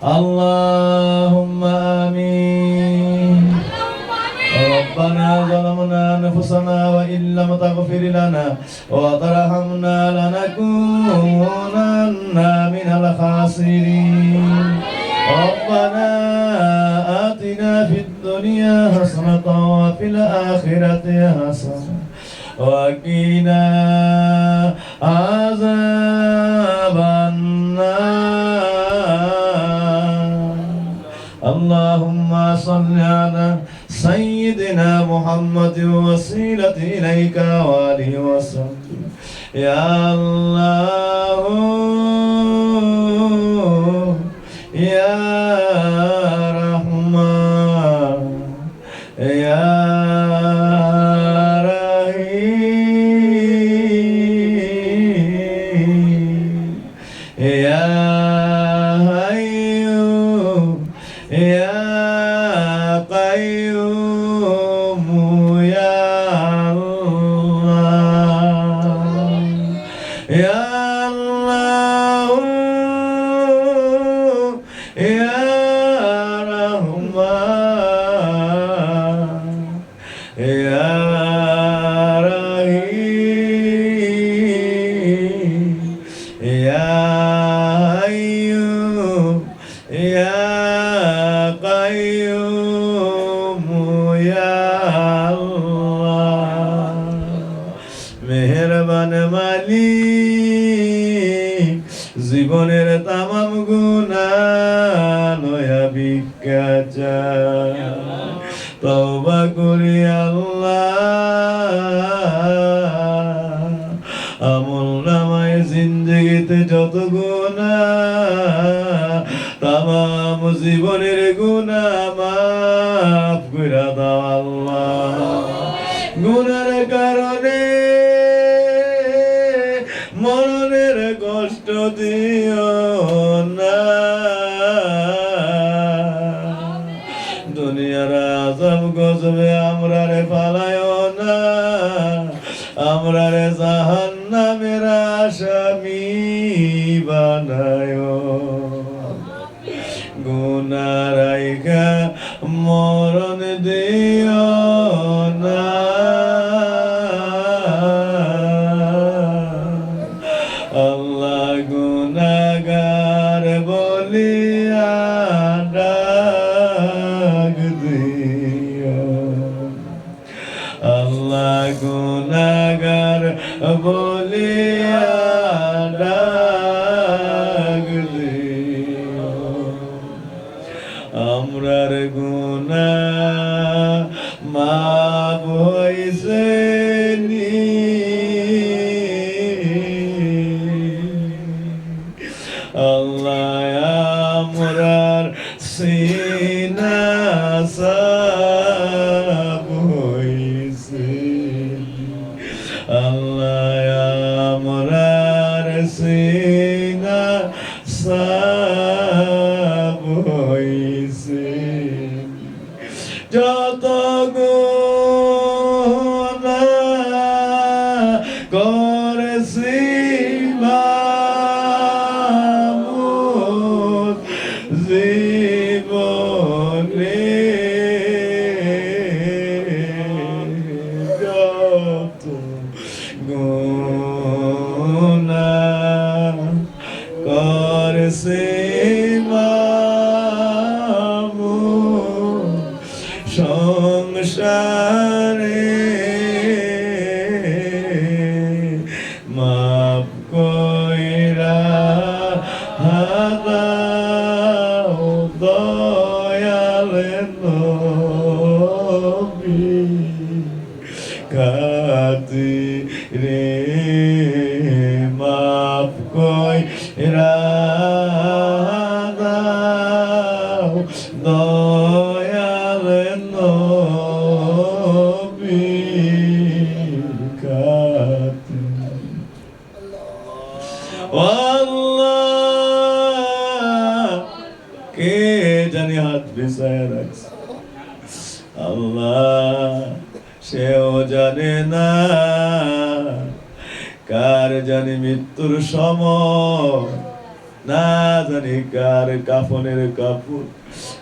اللهم آمين. ربنا ظلمنا أنفسنا وإن لم تغفر لنا وترحمنا لنكونن من الخاسرين. ربنا آتنا في الدنيا حسنة وفي الآخرة حسنة وقنا عذاب النار. اللهم صل على سيدنا محمد وسيلة إليك وآله وسلم. يا الله يا رحمن يا رحيم يا حي يا قيوم يا الله يا الله يا رحمن يا رحيم يا حي يا قيوم يا الله. মেহেরবান মালিক, জীবনের তামাম গুনাহ লয়া ভিক্ষা চাই, তওবা করি আল্লাহ। আমলনামায় জিন্দেগিতে যত গুনাহ, তামাম জীবনের গুনাহ মাফ কইরা দাও আল্লাহ। গুনার কারণে মরণের কষ্ট দিও না, দুনিয়ার আযাব গজবে আমরারে ফালায়ও না, আমরারে জাহান্নামের আসামি বানায়ো। গুনাহ রাইখা মরণ দিও না, আল্লাহ গুনাহগার বলিয়া ডাক দিও, আল্লাহ গুনাহগার বলিয়া ডাক দিও। আমরার গুনাহ মাফ হইছে নি, আল্লাহ আমরার সিনা সাফ হইছে, আল্লাহ আমরার সিনা সাফ হইছে। যত গুনাহ করেছি মামুদ জীবনে, যত গুনাহ করেছি মামুদ সংসারে, মাফ কইরা দাও দয়াল নবী খাতিরে, মাফ কইরা দাও দয়াল নবী খাতিরে। আল্লাহ কে জানি হাত বিছায়া রাখছে, আল্লাহ সেও জানে না কার জানি মৃত্যুর সময় না জানি কার কাফনের কাপড়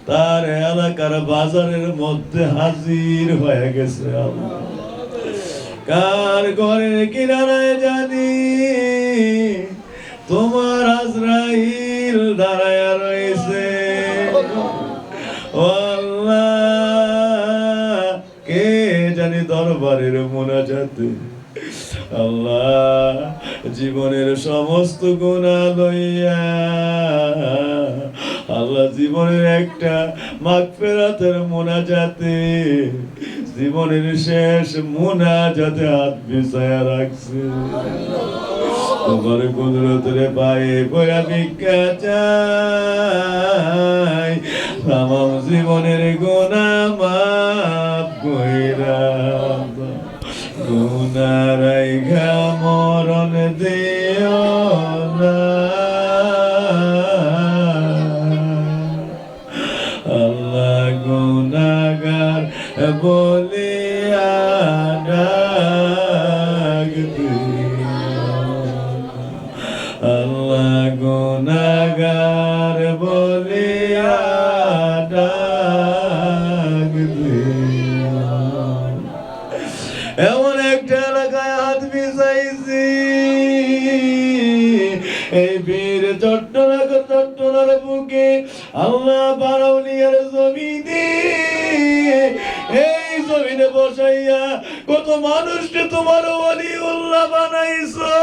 তার এলাকার বাজারের মধ্যে হাজির হয়ে গেছে আল্লাহ। কার ঘরের কিনারায় জানি তোমার আজরাইল দাঁড়ায়া রয়েছে। ও আল্লাহ, কে জানি দরবারের মোনাজাতে আল্লাহ জীবনের সমস্ত গুনাহ লইয়া আল্লাহ জীবনের একটা মাগফিরাতের মোনাজাতে জীবনের শেষ মোনাজাতে হাত বিছায়া রাখছে। তোমার কুদরতের পায়ে পড়া ভিক্ষা চাই, তামাম জীবনের গুনাহ মাফ কইরা গুনাহ রাইখা মরণ দিও না। আল্লাহ গুনাহগার বলিয়া ডাক দিও, আল্লাহ গুনাহগার বলিয়া ডাক দিও। এমন একটা এলাকায় হাত মিশাইছি, এই বীর চট্টনার বুকে আল্লাহ বারাউনিয়ার জমিনে, এই জমিনে বসাইয়া কত মানুষকে তোমার ওলিউল্লাহ বানাইছো।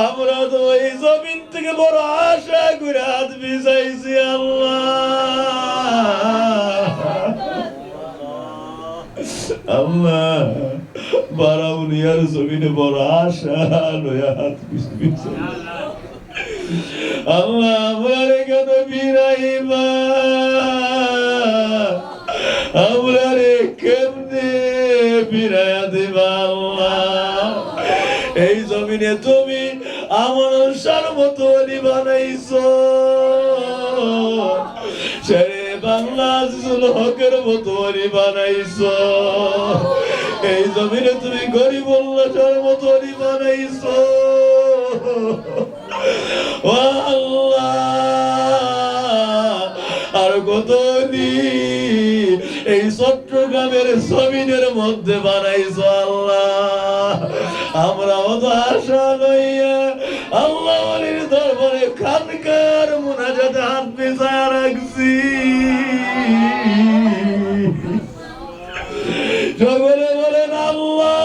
আমরা তো এই জমিন থেকে বড় আশা করে হাত মিশাইছি আল্লাহ। বারাউনিয়ার জমিনে বড় আশা লয়া হাত মিশাইছি আল্লাহ। আমরা রেখে তো ফিরাইবা, আমরা রে কেমনে ফিরাইয়া দিবা আল্লাহ। এই জমিনে তুমি আমার সারমতো বানাইছো, শেরে বাংলা আজিজুল হকের মতো বানাইছো। এই জমিনে তুমি গরিবুল্লাহর মতো বানাইছো আল্লাহ। আর কত এই চট্টগ্রামের জমিনের মধ্যে বানাইছো আল্লাহ। আমরাও তো আশা লইয়া আল্লাহ ওয়ালির দরবারে খানকার মুনাজাতে হাত বিছায়া রাখছি। সকলে বলেন আল্লাহ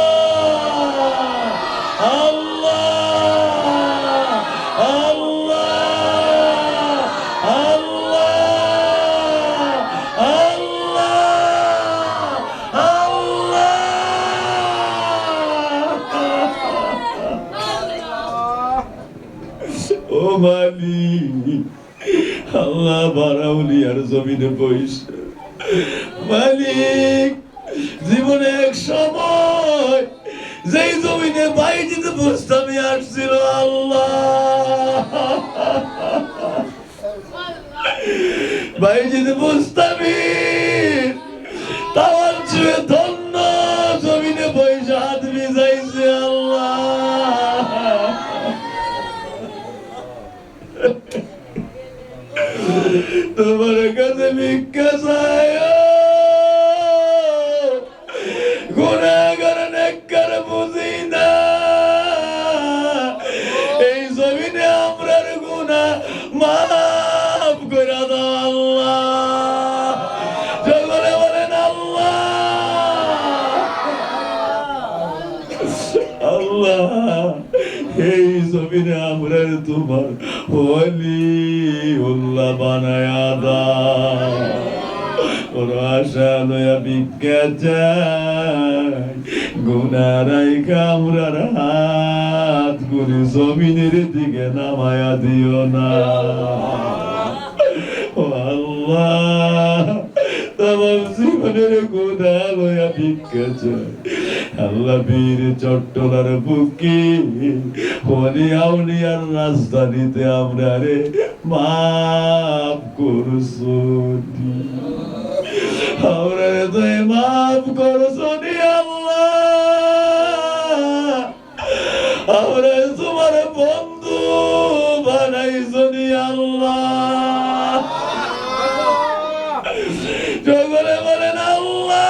আল্লাহ আল্লাহ আল্লাহ আল্লাহ আল্লাহ। ও মালিক আল্লাহ, বারাউলিয়ার জমিনে বইসে মালিক, জীবনে এক সময় যেই জমিনে বাইজিদ বুস্তামি আসছিল আল্লাহ, বাইজিদ বুস্তামি তাওয়ার ছুঁয়ে ধন্য জমিনে বইসে হাত ভিজাইছে আল্লাহ। তোমার কাছে ভিক্ষা চাই, গুনাহগার নেককার বুঝি না। এই জমিনে আমরার গুনাহ মাফ করে দাও আল্লাহ। সকলে বলেন আল্লাহ আল্লাহ। এই জমিনে আমরা তোমার ওলিউল্লাহ বানায়া দাও। কোন আশা লয়া ভিক্ষা চাই, গুনাহ রাইখা আমরার হাত গুলি জমিনের দিকে নামায়া দিও না। ও আল্লাহ, তোমার জীবনের গুনাহ লয়া ভিক্ষা চাই আল্লাহ। বীর চট্টলার বুকে ওলি আউলিয়ার রাজধানীতে আমরা রে মাফ করছো, আমরা তো মাফ করছো আল্লাহ। আমরা তোমার বন্ধু আল্লাহ, সকলে বলেন আল্লাহ।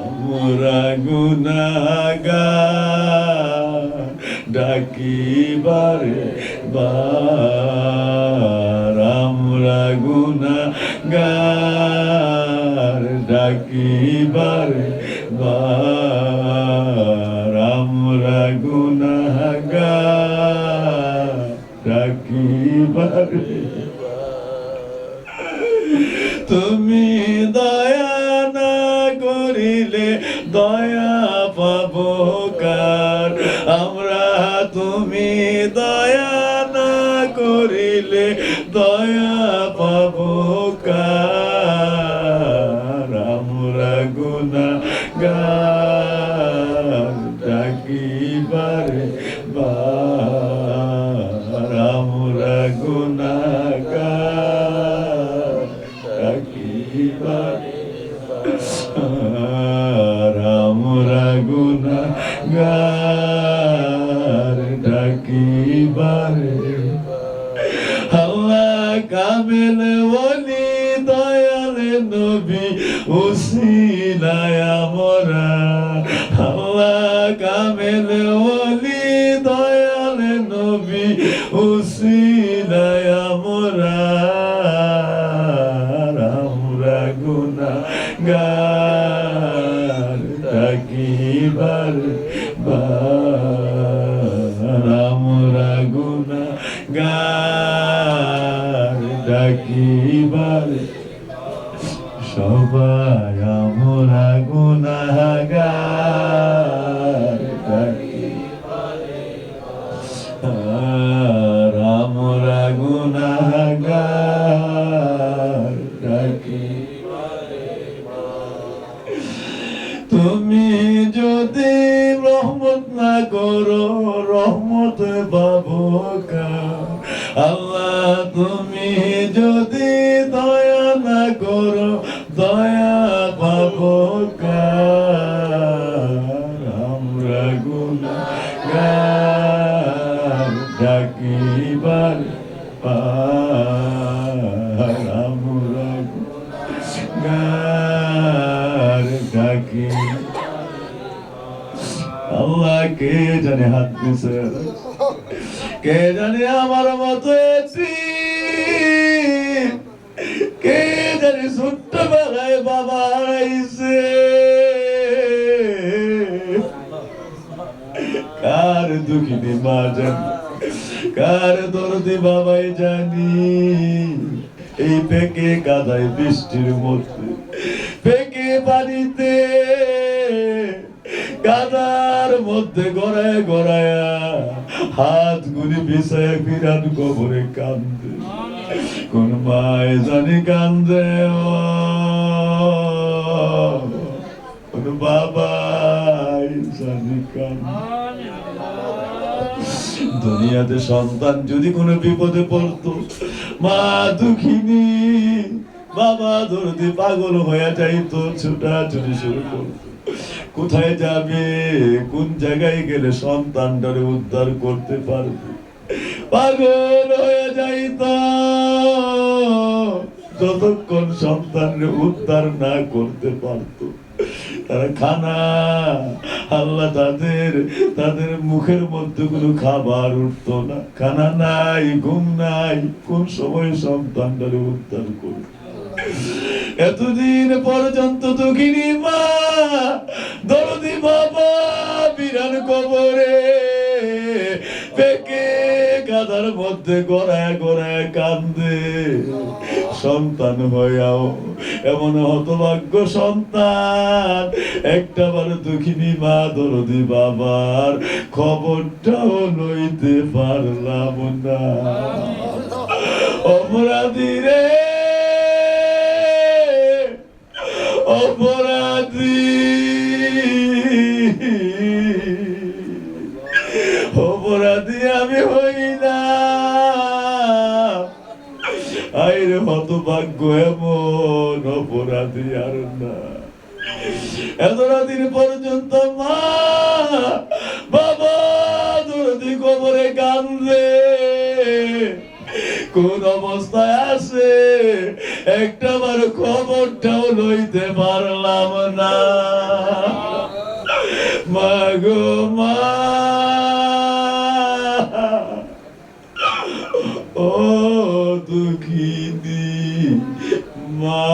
আমরা গুনাহগার ডাকিবারে বার, আমরা গুনাহগার ডাকিবারে বার, আমরা গুনাহগার ডাকিবারে। তুমি দয়া না করিলে দয়া পাবো কার, আমরা তুমি দয়া না করিলে দয়া পাবো কার, আমরা গুনাহগার ডাকিবারে বার, আমরা গুনাহগার ডাকিবারে বার, আমরা গুনাহগার ডাকিবারে। আল্লাহ কামেল ওলি দয়াল নবী উসিলায় আমরা, আল্লাহ কামেল ওলি দয়াল নবী উসিলায় আমরা, আমরা গুনাহগার ডাকিবারে বার, আমরা গুনাহগার ডাকিবারে। সবাই আমরা গুনাহগার ডাকিবারে বার, আমরা গুনাহগার ডাকিবারে। তুমি যদি রহমত না করো রহমত পাবো কার, আল্লাহ তুমি যদি দয়া না করো দয়া পাবো কার, আমরা গুনাহগার ডাকিবারে বার, আমরা গুনাহগার ডাকি। আল্লাহ কে জানে হাত দিছে, কে জানে আমার মতো কে জানে ছোট্ট বেলায় বাবা হারাইছে, কার দুঃখিনী মা জানি, কার দরদি বাবাই জানি। এই পেকে কাদায় বৃষ্টির মধ্যে পেকে পানিতে কাদার মধ্যে গড়ায় গড়ায়া হাত গুলি বিছায় ফিরান কবরে কান্দে, কোন মায় জানি কান্দে, কোন বাবাই জানি কান্দে। দুনিয়াতে সন্তান যদি কোনো বিপদে পড়তো মা দুঃখিনী বাবা দরদি পাগল হয়ে যাইতো, ছোটাছুটি শুরু করতো, কোথায় যাবে কোন জায়গায় গেলে সন্তানটারে উদ্ধার করতে পারবে, পাগল হয়ে যাইতো। যতক্ষণ সন্তানরে উদ্ধার না করতে পারতো তারা খানা, আল্লাহ তাদের মুখের মধ্যে কোনো খাবার উঠতো না, খানা নাই ঘুম নাই, কোন সময় সন্তানটারে উদ্ধার করবে। এতদিন পর্যন্ত দুঃখিনী মা দরদি বাবা বিরান কবরে পেকে কাদার মধ্যে গড়ায় গড়ায় কান্দে, সন্তান হইয়াও এমন হতভাগ্য সন্তান একটা বার দুঃখিনী মা দরদি বাবার খবরটাও লইতে পারলাম না। অপরাধী রে অপরাধী, অপরাধী আমি হইলাম, আইরে হতভাগ্য এমন অপরাধী আর না। এতটা দিন পর্যন্ত মা বাবা দরদি কবরে কান্দে, কোন অবস্থায় আছে একটা বার খবরটাও লইতে পারলাম না। মা গো মা, ও দুঃখিনী মা,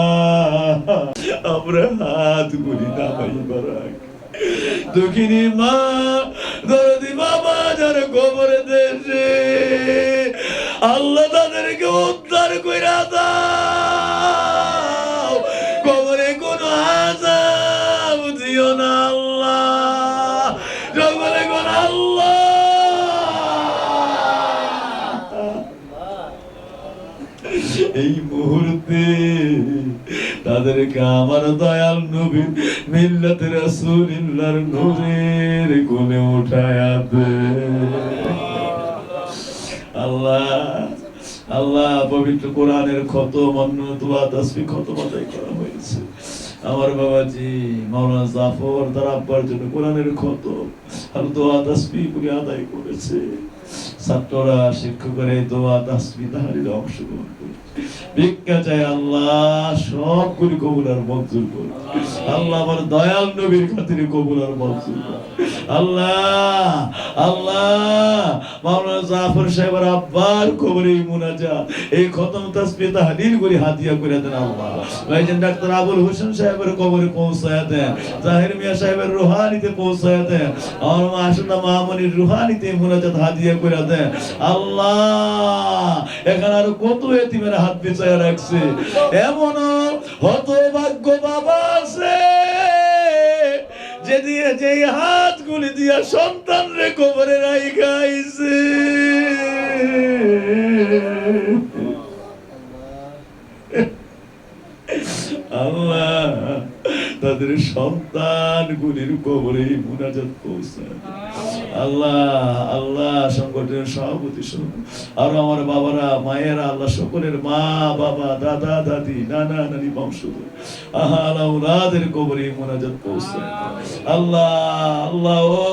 আমরা হাত করি নামাইবার আগে দুঃখিনী মা দরদি বাবা যারা কবরে দেশে, আল্লাহ তাদেরকে উদ্ধার কইরা দাও, কবরে কোনো আযাব দিও না আল্লাহ, সকলে কোন আল্লাহ। এই মুহূর্তে তাদেরকে আমার দয়াল নবীর মিল্লাতে রাসূলুল্লাহর নূরের কোলে উঠায়া দে আল্লাহ। আল্লাহ পবিত্র কোরআনের খতম, অন্য দোয়া তাসবিহ খতম আদায় করা হয়েছে। আমার বাবাজি মাওলানা জাফর তার আব্বার জন্য কোরআনের খতম আর দোয়া তাসবিহ গুলি আদায় করেছে। ছাত্ররা শিক্ষকের এই দোয়া তাসবিহ তাহরিরে অংশগ্রহণ করে ভিক্ষা চাই আল্লাহ, সবগুলি কবুল আর মঞ্জুর করুন আল্লাহ। আমার দয়াল নবীর খাতিরে কবুল আর মঞ্জুর করুন আল্লাহ। আল্লাহ মাওলানা জাফর সাহেবের আব্বার কবরে মুনাজাত এই খতম তাসবিহ তাহলিল গুলি হাদিয়া করে দেন আল্লাহ। ভাইজান ডাক্তার আবুল হোসেন সাহেবের কবরে পৌঁছায়া দেন, জাহির মিয়া সাহেবের রুহানিতে পৌঁছায়া দেন, আমার মা আশুনা মামনির রুহানিতে মুনাজাত হাদিয়া করে দেন আল্লাহ। এখানে আর কত এতিমের হাত বিছায়া রাখছে, এমন হতভাগ্য বাবা আছে যে দিয়ে যে হাতগুলি দিয়া সন্তান রে কবরে রাইখাইছে। আল্লাহ তাদের সন্তান গুলির কবরে মুনাজাত পৌঁছায় আল্লাহ। আল্লাহ সংগঠনের সভাপতি আর আমার বাবারা মায়েরা আল্লাহ সকলের মা বাবা দাদা দাদি নানা নানি বংশধর আল্লাহ ওনাদের কবরে মুনাজাত পৌঁছায় আল্লাহ। আল্লাহ ও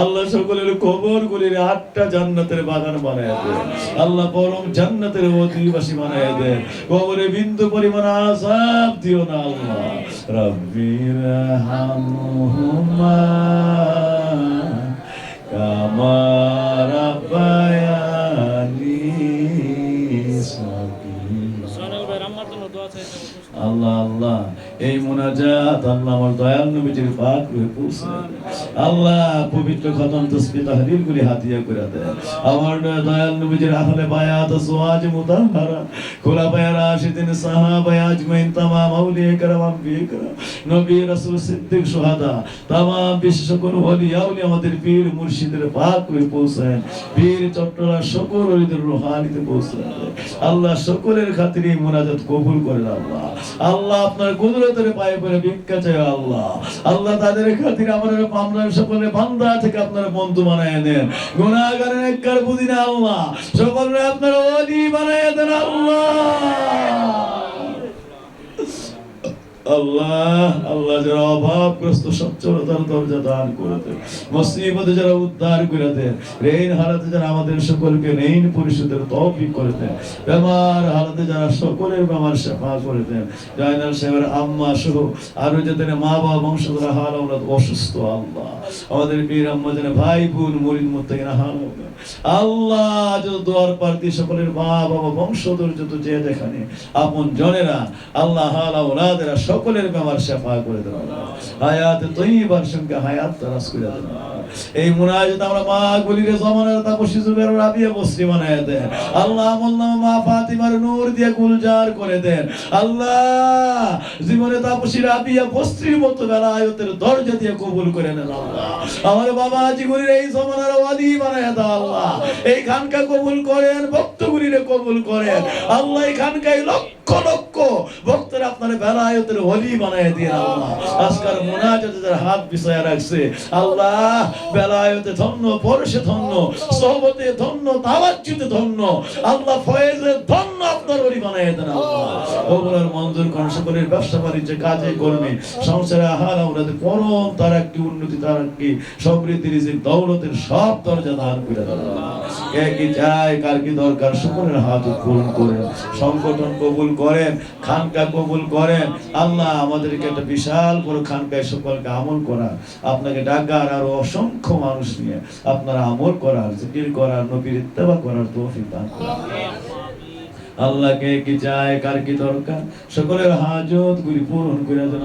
আল্লাহ সকলের কবর গুলির 8টা জান্নাতের বাগান বানায় দেয় আল্লাহ, পরম জান্নাতের অধিবাসী বানায় দেয়, কবরে বিন্দু পরিমাণ আযাব দিও না আল্লাহ। রব্বির হামহুমা কামা রাব্বায়ানি সগীরা। আল্লাহ আল্লাহ এই মুনাজাত আল্লাহ আমার দয়াল নবীজির পাক রূহে পৌঁছায় আল্লাহ। পবিত্র খতম তাসবিহ তাহলিল গুলি হাদিয়া করে দেয় আমার দয়াল নবীজির আহলে বায়াত আজওয়াজ মুতাহহারা খুলাফায়ে রাশিদিন সাহাবায়ে আজমাইন तमाम আউলিয়া کرام আম্বিয়া کرام নবী রাসূল সিদ্দিক শুহাদা तमाम বিশেষ করে ওলি আউলিয়া আমাদের পীর মুর্শিদের পাক রূহে পৌঁছায়, পীর চট্টলা সকল ওলিদের রুহানিতে পৌঁছায় আল্লাহ। সকলের খাতিরে মুনাজাত কবুল করেন আল্লাহ। আল্লাহ আপনার কুদরতের পায়ে পড়ে ভিক্ষা চাই আল্লাহ। আল্লাহ তাদের খাতিরে আমাদের আমরা সকলের বান্দা থেকে আপনার বন্ধু বানায় দেন, গুনাহগারের নেককার বুঝিনা আল্লাহ সকলরে আপনার ওলি বানায় দেন আল্লাহ। আল্লাহ আল্লাহ যারা অভাবগ্রস্ত সচ্ছলতার দরজা দান করে দেন, মুসিবতে যারা উদ্ধার করে দেন, ঋণ হারাতে যারা আমাদের সকলকে ঋণ পরিশোধের তৌফিক করে দেন, বেমার হারাতে যারা সকলের বেমার শিফা করে দেন, জয়নাল সাহেবের আম্মা সহ আরো যাদের মা বাবা বংশধর হাল ওলাদ অসুস্থ আল্লাহ, আমাদের পীর আম্মা যারা ভাই বোন মুরিদ মুত্তাকিন হাল আল্লাহ, যত দোয়ার প্রার্থী সকলের মা বাবা বংশধর যত যে যেখানে আপন জনেরা আল্লাহ হাল ওলাদেরা সকলের বেমার শিফা করে দেন আল্লাহ। হায়াত তয়্যিবার সঙ্গে হায়াত তারাস করে দেন। এই মুনাজাত আমরা মা গুলির জামানার তাপসী জুবের রাবিয়া বসরি বানায় দেন আল্লাহ। আমলনামা মা ফাতিমার নূর দিয়ে গুলজার করে দেন আল্লাহ। জীবনে তাপসী রাবিয়া বসরির মতো বেলায়েতের দরজা দিয়ে কবুল করে নেন আল্লাহ। আমার বাবা জীবনের এই জামানার ওয়ালি বানায় দাও আল্লাহ। এই খানকা কবুল করেন, ভক্তগুলিরে কবুল করেন আল্লাহ। এই খানকায় লক্ষ লক্ষ লক্ষ ভক্তরা আপনার বেলায়েতের ওলি বানায় দিয়ে আল্লাহ আজকাল মুনাজাতে যারা হাত বিছায়া রাখছে আল্লাহ বেলায়েতে ধন্য, পরশে ধন্য, সোহবতে ধন্য, তাওয়াজ্জুদে ধন্য, আল্লাহ ফয়েজে ধন্য আপনার ওলি বানায় দেন আল্লাহ। ওগুলোর মঞ্জুর করেন, সকলের ব্যবসা বাণিজ্যে কাজে কর্মে সংসারে আহার আমাদের পরম তার একটি উন্নতি, তার একটি সমৃদ্ধি, রিজিক, দৌলতের সব দরজা দান করে দেন আল্লাহ। কে কি চায়, কার কি দরকার, সকলের হাত পূরণ করেন, সংগঠন কবুল করেন, খানকা কবুল করেন আল্লাহ। আমাদেরকে একটা বিশাল বড় খানকায় সকলকে আমল করা, আপনাকে ডাকার আর অসংখ্য মানুষ নিয়ে আপনার আমল করার, জিকির করার, নবীর ইত্তেবা করার তৌফিক দান করুন আল্লাহ। কে কি চায়, কার কি দরকার, সকলের হাজত গুলি পূরণ করে দেন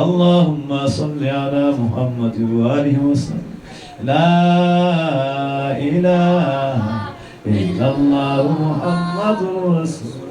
আল্লাহুম্মা সাল্লি আলা মুহাম্মাদ ওয়া আলিহি ওয়াসাল্লাম। লা ইলাহা ইল্লাল্লাহু মুহাম্মাদুর রাসূলুল্লাহ।